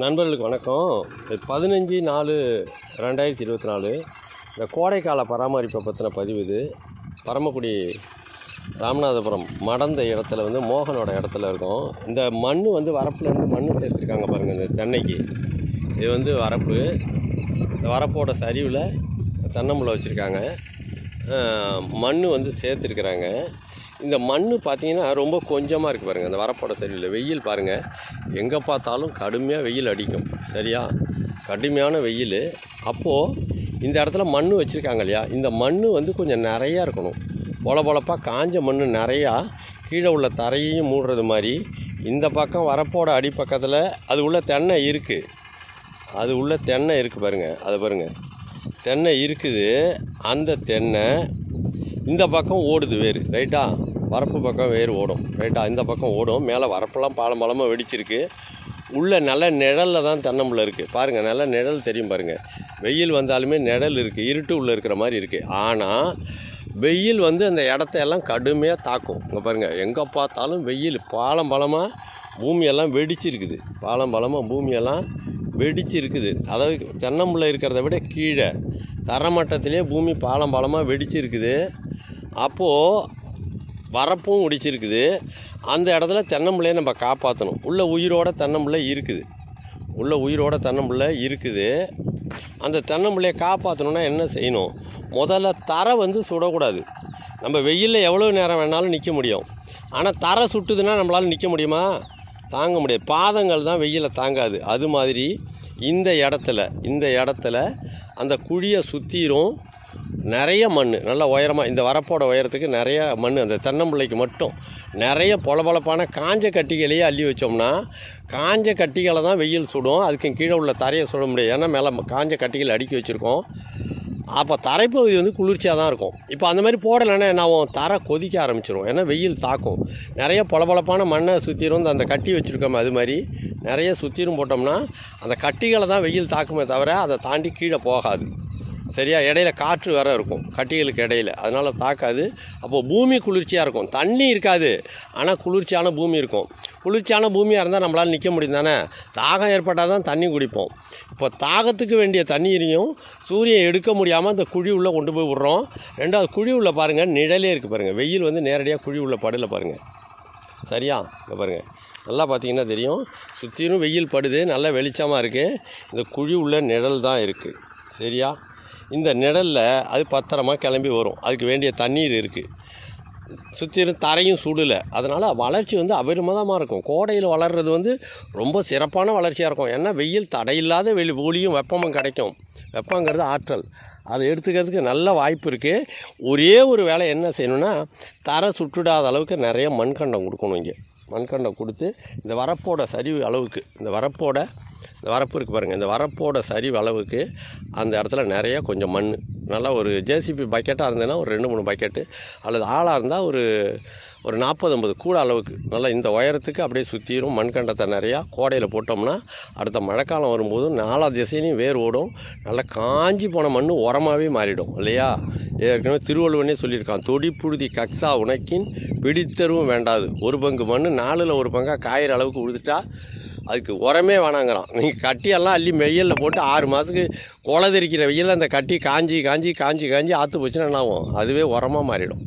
நண்பர்களுக்கு வணக்கம். 15/4/2024 இந்த கோடைக்கால பராமரிப்பை பற்றின பதிவு இது. பரமக்குடி ராமநாதபுரம் மடந்த இடத்துல மோகனோட இடத்துல இருக்கும். இந்த மண் வரப்புலேருந்து மண் சேர்த்துருக்காங்க பாருங்கள். இந்த தென்னைக்கு இது வரப்பு. இந்த வரப்போட சரிவில் தென்னம்பிள்ளை வச்சுருக்காங்க. மண் சேர்த்துருக்குறாங்க. இந்த மண் பார்த்திங்கன்னா ரொம்ப கொஞ்சமாக இருக்குது பாருங்கள். அந்த வரப்போட சரிவில் வெயில் பாருங்கள், எங்கே பார்த்தாலும் கடுமையாக வெயில் அடிக்கும். சரியா, கடுமையான வெயில். அப்போது இந்த இடத்துல மண் வச்சுருக்காங்க இல்லையா, இந்த மண் கொஞ்சம் நிறையா இருக்கணும். பொலப்பொலப்பாக காஞ்ச மண் நிறையா கீழே உள்ள தரையையும் மூடுறது மாதிரி. இந்த பக்கம் வரப்போட அடிப்பக்கத்தில் அது உள்ள தென்னை இருக்குது. அது உள்ள தென்னை இருக்குது பாருங்கள். அதை பாருங்கள், தென்னை இருக்குது. அந்த தென்னை இந்த பக்கம் ஓடுது வேறு. ரைட்டா, வரப்பு பக்கம் வேறு ஓடும். ரைட்டா, இந்த பக்கம் ஓடும். மேலே வரப்பெல்லாம் பாலமாக வெடிச்சிருக்கு. உள்ள நல்ல நிழலில் தான் தென்னம்பிள்ளை இருக்குது பாருங்கள். நல்ல நிழல் தெரியும் பாருங்கள். வெயில் வந்தாலுமே நிழல் இருக்குது. இருட்டு உள்ளே இருக்கிற மாதிரி இருக்குது. ஆனால் வெயில் அந்த இடத்தையெல்லாம் கடுமையாக தாக்கும். இங்கே பாருங்கள், எங்கே பார்த்தாலும் வெயில் பாலமாக பூமியெல்லாம் வெடிச்சிருக்குது. பாலமாக பூமியெல்லாம் வெடிச்சிருக்குது. அதாவது தென்னம்பிள்ளை இருக்கிறத விட கீழே தரமட்டத்திலே பூமி பாலமாக வெடிச்சிருக்குது. அப்போது வரப்பும் முடிச்சிருக்குது. அந்த இடத்துல தென்னம்பிள்ளையை நம்ம காப்பாற்றணும். உள்ள உயிரோட தென்னம்பிள்ளை இருக்குது. உள்ள உயிரோட தென்னம்பிள்ளை இருக்குது. அந்த தென்னம்பிள்ளையை காப்பாற்றணுன்னா என்ன செய்யணும்? முதல்ல தரை சுடக்கூடாது. நம்ம வெயிலில் எவ்வளோ நேரம் வேணாலும் நிற்க முடியும். ஆனால் தரை சுட்டுதுன்னா நம்மளால் நிற்க முடியுமா? தாங்க முடியாது. பாதங்கள் தான் வெயிலை தாங்காது. அது மாதிரி இந்த இடத்துல அந்த குழியை சுற்றிரும் நிறைய மண், நல்லா உயரமாக. இந்த வரப்போட உயரத்துக்கு நிறைய மண். அந்த தென்னம்பிள்ளைக்கு மட்டும் நிறைய பொலப்பொலப்பான காஞ்ச கட்டிகளையே அள்ளி வச்சோம்னா, காஞ்ச கட்டிகளை தான் வெயில் சுடும். அதுக்கு கீழே உள்ள தரையை சுட முடியாது. ஏன்னா மேலே காஞ்ச கட்டிகள் அடுக்கி வச்சுருக்கோம். அப்போ தரைப்பகுதி குளிர்ச்சியாக தான் இருக்கும். இப்போ அந்த மாதிரி போடலைன்னா என்ன ஆகும்? தரை கொதிக்க ஆரம்பிச்சிடும். ஏன்னா வெயில் தாக்கும். நிறைய பொலப்பொலப்பான மண்ணை சுற்றிரும். அந்த கட்டி வச்சுருக்கோம், அது மாதிரி நிறைய சுற்றிரும் போட்டோம்னா அந்த கட்டிகளை தான் வெயில் தாக்குமே தவிர அதை தாண்டி கீழே போகாது. சரியா, இடையில காற்று வேறு இருக்கும் கட்டிகளுக்கு இடையில, அதனால் தாக்காது. அப்போது பூமி குளிர்ச்சியாக இருக்கும். தண்ணி இருக்காது, ஆனால் குளிர்ச்சியான பூமி இருக்கும். குளிர்ச்சியான பூமியாக இருந்தால் நம்மளால் நிற்க முடியும் தானே. தாகம் ஏற்பட்டால் தான் தண்ணி குடிப்போம். இப்போ தாகத்துக்கு வேண்டிய தண்ணீரையும் சூரியன் எடுக்க முடியாமல் அந்த குழி உள்ளே கொண்டு போய் விட்றோம். ரெண்டாவது குழி உள்ள பாருங்கள், நிழலே இருக்குது பாருங்கள். வெயில் நேரடியாக குழி உள்ள படல பாருங்கள். சரியா, இங்கே பாருங்கள், நல்லா பார்த்தீங்கன்னா தெரியும். சுற்றிலும் வெயில் படுது, நல்லா வெளிச்சமாக இருக்குது. இந்த குழி உள்ள நிழல் தான் இருக்குது. சரியா, இந்த நிழலில் அது பத்திரமாக கிளம்பி வரும். அதுக்கு வேண்டிய தண்ணீர் இருக்குது. சுற்றிலும் தரையும் சுடலை. அதனால் வளர்ச்சி அபரிமிதமாக இருக்கும். கோடையில் வளர்கிறது ரொம்ப சிறப்பான வளர்ச்சியாக இருக்கும். ஏன்னா வெயில் தடையில்லாத ஒளியும் வெப்பமும் கிடைக்கும். வெப்பங்கிறது ஆற்றல், அதை எடுத்துக்கிறதுக்கு நல்ல வாய்ப்பு இருக்குது. ஒரே ஒரு வேலை என்ன செய்யணும்னா, தரை சுட்டுடாத அளவுக்கு நிறைய மண்கண்டம் கொடுக்கணும். இங்கே மண்கண்டம் கொடுத்து இந்த வரப்போட சரிவு அளவுக்கு, இந்த வரப்பு இருக்குது பாருங்கள், இந்த வரப்போட சரிவு அளவுக்கு அந்த இடத்துல நிறைய கொஞ்சம் மண், நல்லா ஒரு ஜேசிபி பக்கெட்டாக இருந்ததுன்னா ஒரு 2-3 பக்கெட்டு, அல்லது ஆளாக இருந்தால் ஒரு 40-50 கூட அளவுக்கு நல்லா இந்த உயரத்துக்கு அப்படியே சுற்றிடும். மண்கண்டத்தை நிறையா கோடையில் போட்டோம்னா அடுத்த மழைக்காலம் வரும்போது 4 திசையிலையும் வேர் ஓடும். நல்லா காஞ்சி போன மண் உரமாகவே மாறிடும் இல்லையா. ஏற்கனவே திருவள்ளுவனே சொல்லியிருக்கான், தொடி புழுதி கக்ஸா உனக்கின் பிடித்தருவும் வேண்டாது. ஒரு பங்கு மண் 4ல் ஒரு பங்காக காயிற அளவுக்கு உழுதுட்டா அதுக்கு உரமே வேணாங்கிறான். நீங்கள் கட்டியெல்லாம் அள்ளி வெயிலில் போட்டு 6 மாதத்துக்கு கொலை தெரிக்கிற வெயிலில் அந்த கட்டி காஞ்சி ஆற்று போச்சுன்னா என்ன ஆகும்? அதுவே உரமாக மாறிடும்.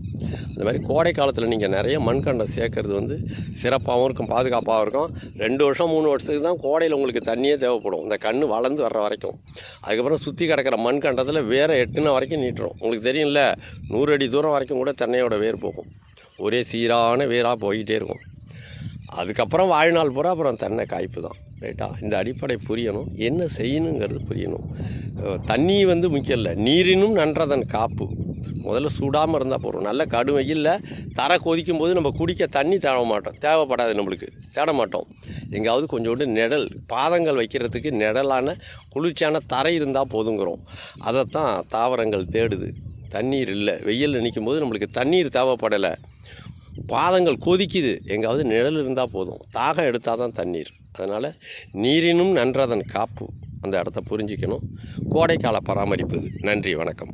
அந்த மாதிரி கோடை காலத்தில் நீங்கள் நிறைய மண்கண்டை சேர்க்கறது சிறப்பாகவும் இருக்கும், பாதுகாப்பாகவும் இருக்கும். 2 வருஷம் 3 வருஷத்துக்கு தான் கோடையில் உங்களுக்கு தண்ணியே தேவைப்படும், இந்த கன்று வளர்ந்து வர்ற வரைக்கும். அதுக்கப்புறம் சுற்றி கிடக்கிற மண்கண்டத்தில் வேரை எட்டுன வரைக்கும் நீட்டுரும். உங்களுக்கு தெரியும்ல, 100 அடி தூரம் வரைக்கும் கூட தென்னையோட வேர் போகும். ஒரே சீரான வேராக போய்கிட்டே இருக்கும். அதுக்கப்புறம் வாழ்நாள் பூரா அப்புறம் தென்னை காய்ப்பு தான். ரைட்டா, இந்த அடிப்படை புரியணும். என்ன செய்யணுங்கிறது புரியணும். தண்ணி முக்கியம் இல்லை, நீரினும் நன்றதன் காப்பு. முதல்ல சூடாமல் இருந்தால் போகிறோம். நல்ல கடும் வெயிலில் தரை கொதிக்கும் போது நம்ம குடிக்க தண்ணி தேவைப்படாது, நம்மளுக்கு தேட மாட்டோம். எங்காவது கொஞ்சோண்டு நிழல், பாதங்கள் வைக்கிறதுக்கு நிழலான குளிர்ச்சியான தரை இருந்தால் போதுங்கிறோம். அதைத்தான் தாவரங்கள் தேடுது. தண்ணீர் இல்லை, வெயிலில் நிற்கும் போது நம்மளுக்கு தண்ணீர் தேவைப்படலை, பாதங்கள் கொதிக்குது, எங்காவது நிழல் இருந்தால் போதும். தாகம் எடுத்தால் தான் தண்ணீர். அதனால் நீரினும் நன்றதன் காப்பு, அந்த இடத்த புரிஞ்சிக்கணும். கோடைக்கால பராமரிப்பு. நன்றி, வணக்கம்.